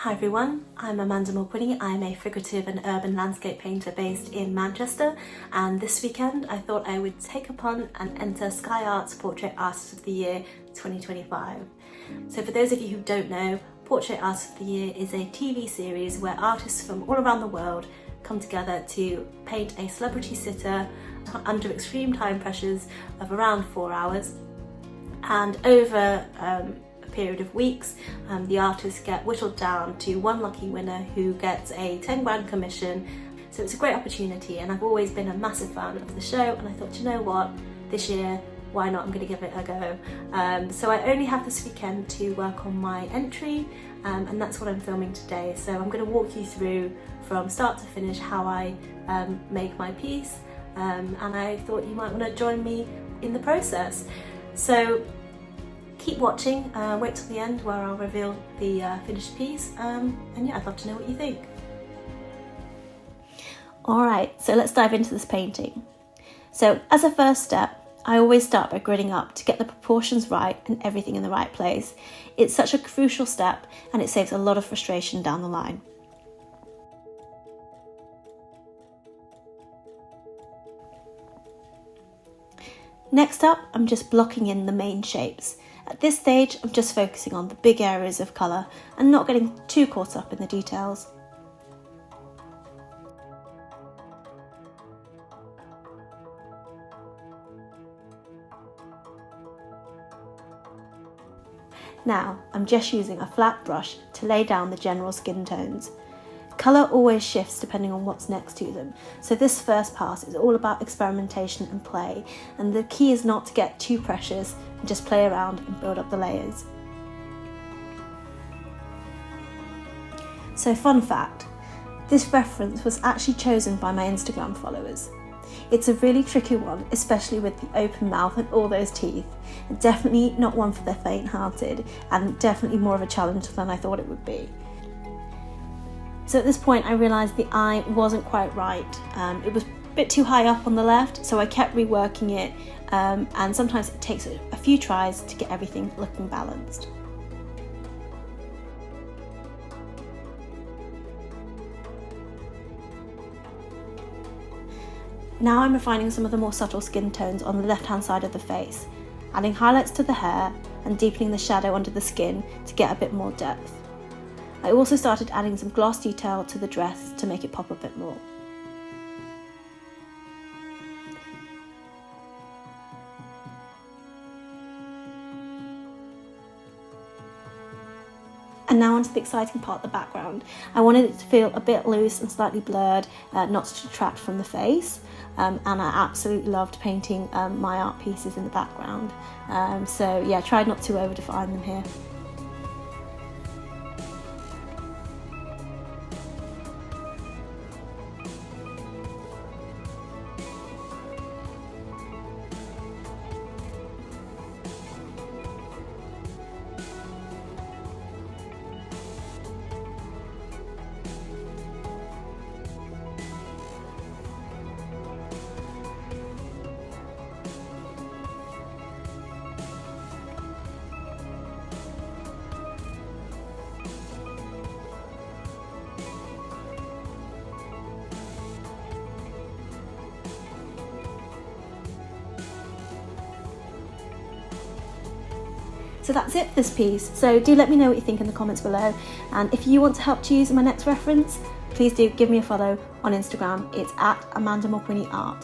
Hi everyone, I'm Amanda Mulquiney. I'm a figurative and urban landscape painter based in Manchester, and this weekend I thought I would take a punt and enter Sky Art's Portrait Artist of the Year 2025. So for those of you who don't know, Portrait Artist of the Year is a TV series where artists from all around the world come together to paint a celebrity sitter under extreme time pressures of around 4 hours, and over period of weeks, the artists get whittled down to one lucky winner who gets a 10 grand commission. So it's a great opportunity, and I've always been a massive fan of the show, and I thought, you know what, this year, why not, I'm going to give it a go. So I only have this weekend to work on my entry, and that's what I'm filming today. So I'm going to walk you through from start to finish how I make my piece, and I thought you might want to join me in the process. So keep watching, wait till the end where I'll reveal the finished piece, and yeah, I'd love to know what you think. Alright, so let's dive into this painting. So as a first step, I always start by gridding up to get the proportions right and everything in the right place. It's such a crucial step, and it saves a lot of frustration down the line. Next up, I'm just blocking in the main shapes. At this stage, I'm just focusing on the big areas of colour and not getting too caught up in the details. Now, I'm just using a flat brush to lay down the general skin tones. Colour always shifts depending on what's next to them, so this first pass is all about experimentation and play, and the key is not to get too precious and just play around and build up the layers. So fun fact, this reference was actually chosen by my Instagram followers. It's a really tricky one, especially with the open mouth and all those teeth. Definitely not one for the faint-hearted, and definitely more of a challenge than I thought it would be. So at this point I realised the eye wasn't quite right. It was a bit too high up on the left, so I kept reworking it, and sometimes it takes a few tries to get everything looking balanced. Now I'm refining some of the more subtle skin tones on the left hand side of the face, adding highlights to the hair and deepening the shadow under the skin to get a bit more depth. I also started adding some gloss detail to the dress to make it pop a bit more. And now onto the exciting part, the background. I wanted it to feel a bit loose and slightly blurred, not to detract from the face. And I absolutely loved painting my art pieces in the background. So yeah, tried not to over-define them here. So that's it for this piece. So do let me know what you think in the comments below. And if you want to help choose my next reference, please do give me a follow on Instagram. It's at Amanda Mulquiney Art.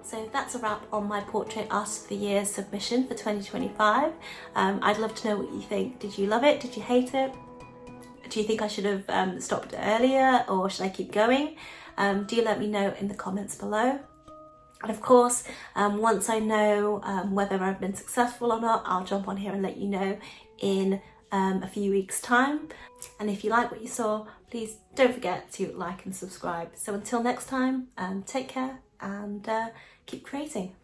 So that's a wrap on my Portrait Artist of the Year submission for 2025. I'd love to know what you think. Did you love it? Did you hate it? Do you think I should have stopped earlier, or should I keep going? Do let me know in the comments below. And of course, once I know whether I've been successful or not, I'll jump on here and let you know in a few weeks' time. And if you like what you saw, please don't forget to like and subscribe. So until next time, take care and keep creating.